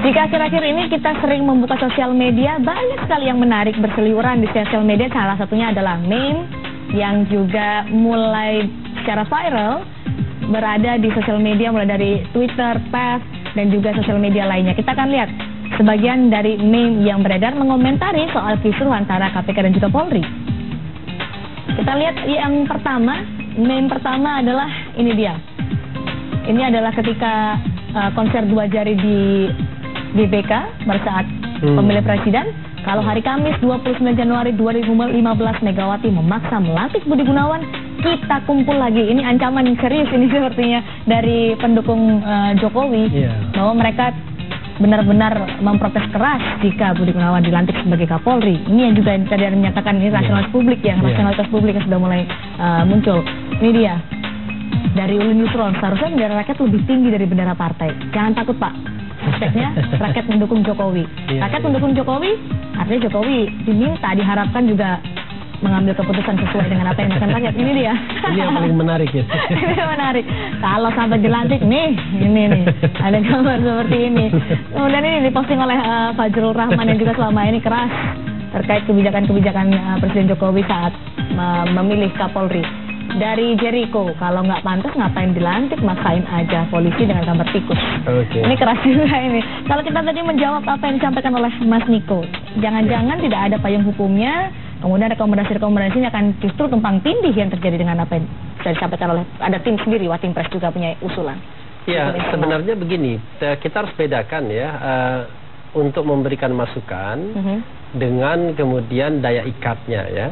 Jika akhir-akhir ini kita sering membuka sosial media, banyak sekali yang menarik berseliweran di sosial media. Salah satunya adalah meme yang juga mulai secara viral berada di sosial media, mulai dari Twitter, Path, dan juga sosial media lainnya. Kita akan lihat sebagian dari meme yang beredar mengomentari soal kisruh antara KPK dan juga Polri. Kita lihat yang pertama, meme pertama adalah ini dia. Ini adalah ketika konser 2 jari di GBK pada saat pemilihan presiden. Kalau hari Kamis 29 Januari 2015 Megawati memaksa melantik Budi Gunawan, kita kumpul lagi. Ini ancaman yang serius ini sepertinya dari pendukung Jokowi, bahwa mereka benar-benar memprotes keras jika Budi Gunawan dilantik sebagai Kapolri. Ini yang juga tadi yang menyatakan ini rasionalitas publik, rasionalitas publik yang sudah mulai muncul. Ini dia dari Uli Nusron, seharusnya bendera rakyat lebih tinggi dari bendera partai. Jangan takut Pak, hashtagnya rakyat mendukung Jokowi. Rakyat mendukung Jokowi, artinya Jokowi diminta, diharapkan juga mengambil keputusan sesuai dengan apa yang akan rakyat. Ini dia. Ini yang paling menarik ya. Ini menarik. Kalau sampai dilantik nih, ini nih, ada gambar seperti ini. Kemudian ini diposting oleh Fajrul Rahman yang juga selama ini keras terkait kebijakan-kebijakan Presiden Jokowi saat memilih Kapolri. Dari Jericho, kalau nggak pantas ngapain dilantik, maksain aja polisi dengan gambar tikus. Ini keras juga ini. Kalau kita tadi menjawab apa yang disampaikan oleh Mas Niko, jangan-jangan tidak ada payung hukumnya, kemudian rekomendasi-rekomendasinya akan justru tumpang tindih yang terjadi dengan apa yang sudah disampaikan oleh, ada tim sendiri, Watim Pres juga punya usulan. Ya, sebenarnya begini, kita harus bedakan ya, untuk memberikan masukan dengan kemudian daya ikatnya ya.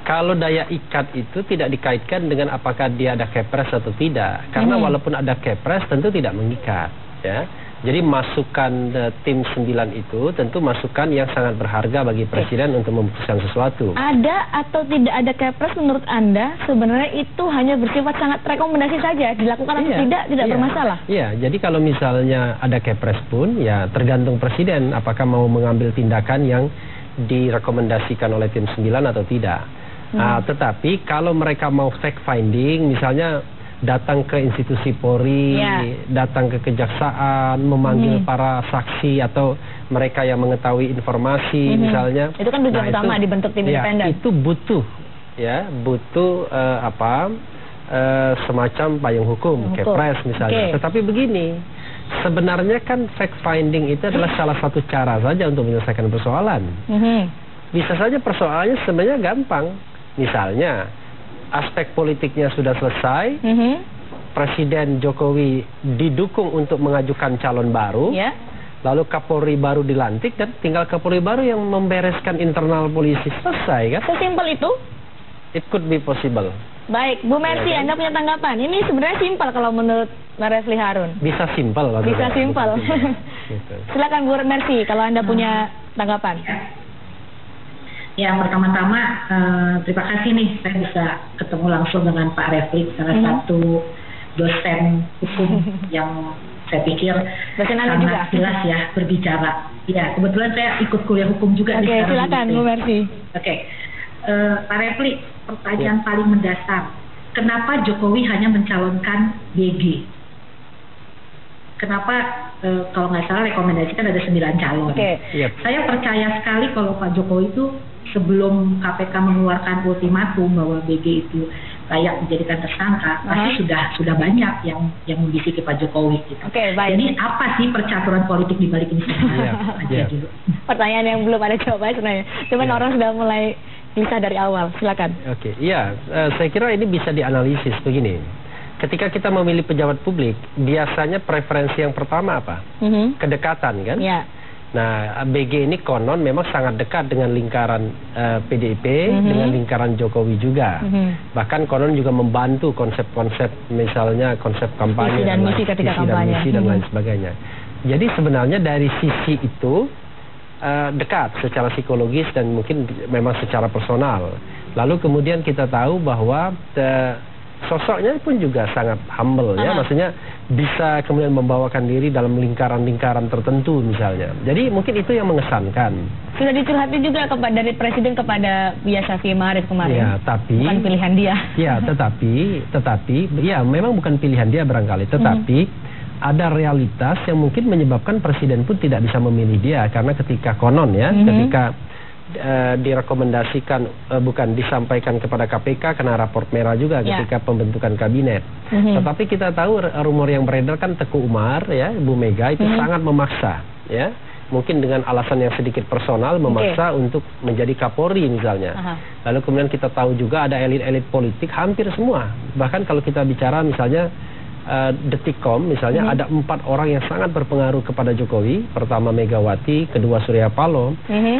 Kalau daya ikat itu tidak dikaitkan dengan apakah dia ada kepres atau tidak. Karena walaupun ada kepres tentu tidak mengikat. Ya. Jadi masukan tim 9 itu tentu masukan yang sangat berharga bagi Presiden untuk memutuskan sesuatu. Ada atau tidak ada kepres menurut Anda sebenarnya itu hanya bersifat sangat rekomendasi saja. Dilakukan atau tidak bermasalah. Iya, jadi kalau misalnya ada kepres pun ya tergantung Presiden apakah mau mengambil tindakan yang direkomendasikan oleh tim 9 atau tidak. Tetapi kalau mereka mau fact finding, misalnya datang ke institusi Polri, datang ke kejaksaan, memanggil para saksi atau mereka yang mengetahui informasi, misalnya. Itu kan tujuan utama dibentuk tim independen. Itu butuh, semacam payung hukum, kepres misalnya. Tetapi begini, sebenarnya kan fact finding itu adalah salah satu cara saja untuk menyelesaikan persoalan. Bisa saja persoalannya sebenarnya gampang. Misalnya, aspek politiknya sudah selesai, Presiden Jokowi didukung untuk mengajukan calon baru, lalu Kapolri baru dilantik, dan tinggal Kapolri baru yang membereskan internal polisi. Selesai kan? Sesimpel itu? It could be possible. Baik, Bu Mercy, Anda punya tanggapan? Ini sebenarnya simpel kalau menurut Mbak Refli Harun. Bisa simpel. Bisa simpel. Silakan Bu Mercy, kalau Anda punya tanggapan. Ya, pertama-tama terima kasih nih saya bisa ketemu langsung dengan Pak Refli, salah satu dosen hukum yang saya pikir sangat jelas ya berbicara. Ya, kebetulan saya ikut kuliah hukum juga di sekarang. Silakan Bu Mercy. Pak Refli, pertanyaan paling mendasar, kenapa Jokowi hanya mencalonkan BG? Kenapa kalau nggak salah rekomendasi kan ada 9 calon. Saya percaya sekali kalau Pak Jokowi itu sebelum KPK mengeluarkan ultimatum bahwa BG itu layak dijadikan tersangka, pasti sudah banyak yang membisiki Pak Jokowi gitu. Jadi apa sih percaturan politik di balik ini semua? Dulu. Pertanyaan yang belum ada jawabannya sebenarnya. Cuman orang sudah mulai bisa dari awal. Silakan. Saya kira ini bisa dianalisis begini. Ketika kita memilih pejabat publik, biasanya preferensi yang pertama apa? Kedekatan kan? Nah, BG ini konon memang sangat dekat dengan lingkaran PDIP, dengan lingkaran Jokowi juga. Bahkan konon juga membantu konsep-konsep, misalnya konsep kampanye, dan misi ketika kampanye, dan lain sebagainya. Jadi sebenarnya dari sisi itu dekat secara psikologis dan mungkin memang secara personal. Lalu kemudian kita tahu bahwa sosoknya pun juga sangat humble ya, maksudnya bisa kemudian membawakan diri dalam lingkaran-lingkaran tertentu misalnya. Jadi mungkin itu yang mengesankan. Sudah dicurhati juga dari Presiden kepada Buya Syafiee Ma'arif kemarin. Ya, tapi bukan pilihan dia. Ya, tetapi ya memang bukan pilihan dia barangkali, tetapi ada realitas yang mungkin menyebabkan presiden pun tidak bisa memilih dia, karena ketika konon ya, ketika direkomendasikan disampaikan kepada KPK kena raport merah juga ketika pembentukan kabinet. Tetapi kita tahu rumor yang beredar kan Teguh Umar ya, Bu Mega itu sangat memaksa ya. Mungkin dengan alasan yang sedikit personal memaksa untuk menjadi Kapolri misalnya. Lalu kemudian kita tahu juga ada elit-elit politik hampir semua. Bahkan kalau kita bicara misalnya Detikcom misalnya ada 4 orang yang sangat berpengaruh kepada Jokowi. Pertama Megawati, kedua Surya Paloh,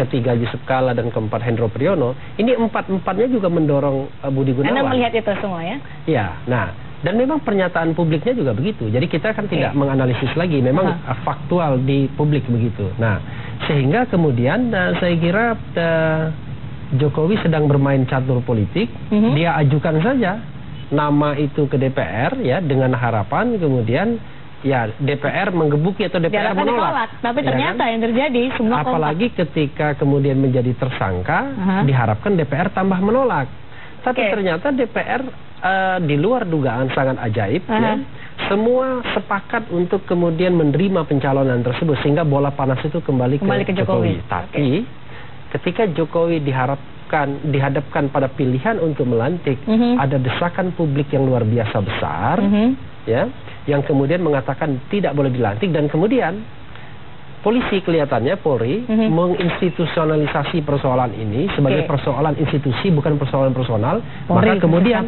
ketiga Yusuf Kala, dan keempat Hendro Priyono. Ini 4-empatnya juga mendorong Budi Gunawan. Anda melihat itu semua ya? Iya, nah dan memang pernyataan publiknya juga begitu. Jadi kita kan tidak menganalisis lagi, memang faktual di publik begitu. Nah, sehingga kemudian saya kira Jokowi sedang bermain catur politik. Dia ajukan saja nama itu ke DPR ya, dengan harapan kemudian ya DPR menggebuki atau DPR menolak. Tapi ternyata yang terjadi semua apalagi ketika kemudian menjadi tersangka, diharapkan DPR tambah menolak. Tapi ternyata DPR di luar dugaan sangat ajaib ya, semua sepakat untuk kemudian menerima pencalonan tersebut, sehingga bola panas itu kembali ke Jokowi. Tapi ketika Jokowi dihadapkan pada pilihan untuk melantik, ada desakan publik yang luar biasa besar ya, yang kemudian mengatakan tidak boleh dilantik, dan kemudian polisi kelihatannya Polri menginstitusionalisasi persoalan ini sebagai persoalan institusi, bukan persoalan personal. Polri, maka kemudian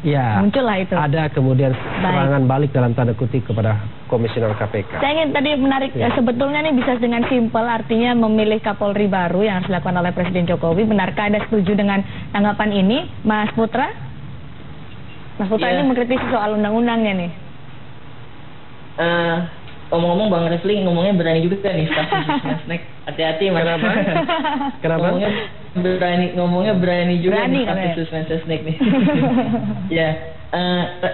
ya muncullah itu. Ada kemudian serangan balik dalam tanda kutip kepada Komisioner KPK. Saya ingin tadi menarik sebetulnya ini bisa dengan simpel, artinya memilih Kapolri baru yang harus dilakukan oleh Presiden Jokowi. Benarkah Anda setuju dengan tanggapan ini, Mas Putra? Mas Putra ini mengkritisi soal undang-undangnya nih. Ngomong-ngomong Bang Refli ngomongnya berani juga nih, snack. Hati-hati Mas. Kenapa? Ngomongnya berani juga nih, snack nih. Ya,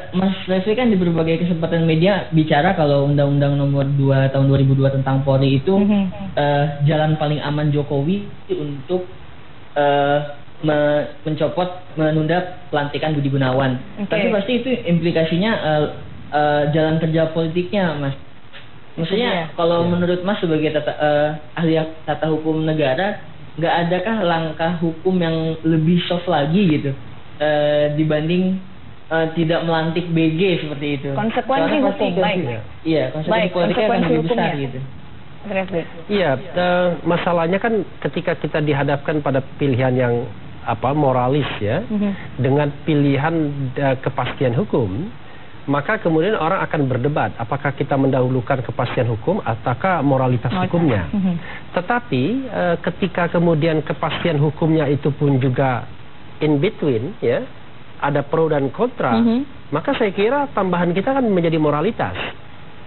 Mas Refli kan di berbagai kesempatan media bicara kalau Undang-Undang Nomor 2 Tahun 2002 tentang Polri itu jalan paling aman Jokowi untuk menunda pelantikan Budi Gunawan. Tapi pasti itu implikasinya jalan kerja politiknya, Mas. Maksudnya kalau menurut Mas sebagai ahli tata hukum negara, nggak adakah langkah hukum yang lebih soft lagi gitu dibanding tidak melantik BG seperti itu? Konsekuensi hukum, baik. Iya, konsekuensi politiknya akan lebih besar gitu. Iya, masalahnya kan ketika kita dihadapkan pada pilihan yang moralis ya, dengan pilihan kepastian hukum, maka kemudian orang akan berdebat apakah kita mendahulukan kepastian hukum ataukah moralitas hukumnya. Tetapi ketika kemudian kepastian hukumnya itu pun juga in between ya, ada pro dan kontra, maka saya kira tambahan kita kan menjadi moralitas.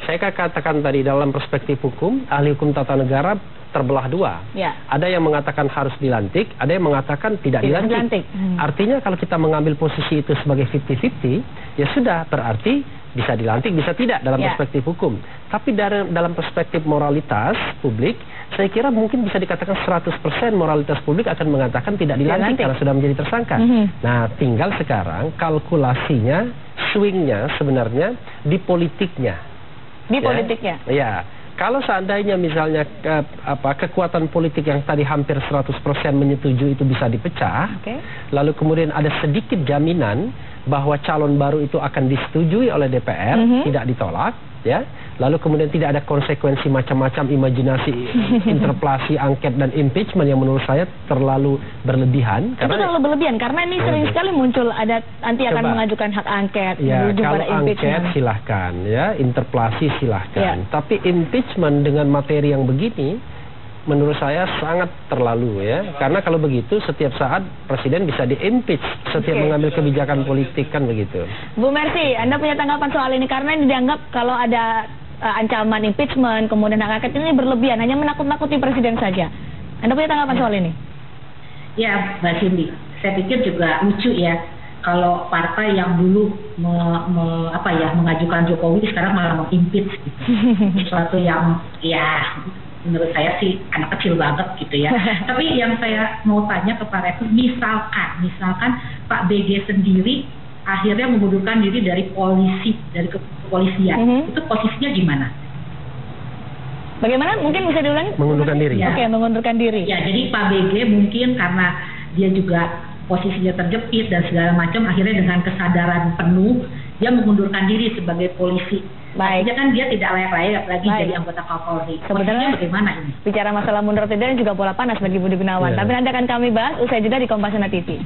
Saya katakan tadi dalam perspektif hukum, ahli hukum tata negara terbelah dua. Ada yang mengatakan harus dilantik, ada yang mengatakan tidak dilantik. Artinya kalau kita mengambil posisi itu sebagai 50-50, ya sudah, berarti bisa dilantik, bisa tidak dalam perspektif hukum. Tapi dalam perspektif moralitas publik, saya kira mungkin bisa dikatakan 100% moralitas publik akan mengatakan tidak dilantik karena sudah menjadi tersangka. Nah, tinggal sekarang kalkulasinya, swingnya sebenarnya di politiknya. Di politiknya? Ya. Kalau seandainya misalnya kekuatan politik yang tadi hampir 100% menyetujui itu bisa dipecah, lalu kemudian ada sedikit jaminan bahwa calon baru itu akan disetujui oleh DPR, tidak ditolak, ya. Lalu kemudian tidak ada konsekuensi macam-macam, imajinasi, interpelasi, angket dan impeachment yang menurut saya terlalu berlebihan. Itu terlalu berlebihan karena ini sering sekali muncul ada nanti akan mengajukan hak angket, ya, kalau angket silahkan, ya, interpelasi silahkan. Tapi impeachment dengan materi yang begini, menurut saya sangat terlalu ya. Karena kalau begitu setiap saat presiden bisa di-impeach setiap mengambil kebijakan politik, kan begitu. Bu Mercy, Anda punya tanggapan soal ini? Karena ini dianggap kalau ada ancaman impeachment, kemudian hak angket ini berlebihan, hanya menakut-nakuti presiden saja. Anda punya tanggapan soal ini? Ya, Mbak Cindy, saya pikir juga lucu ya kalau partai yang dulu mengajukan Jokowi sekarang malah mengimpeach gitu. Sesuatu yang ya menurut saya sih anak kecil banget gitu ya. Tapi yang saya mau tanya ke Pak Refli, misalkan Pak BG sendiri akhirnya mengundurkan diri dari polisi, dari kepolisian, itu posisinya gimana? Bagaimana? Mungkin bisa diulangi? Mengundurkan diri. Ya. Oke, mengundurkan diri. Ya, jadi Pak BG mungkin karena dia juga posisinya terjepit dan segala macam, akhirnya dengan kesadaran penuh dia mengundurkan diri sebagai polisi. Baik. Artinya kan dia tidak layak lagi jadi anggota Kapolri. Sebenarnya bagaimana ini? Bicara masalah mundur tidak dan juga bola panas bagi Budi Gunawan. Tapi nanti akan kami bahas usai jeda di Kompasiana TV.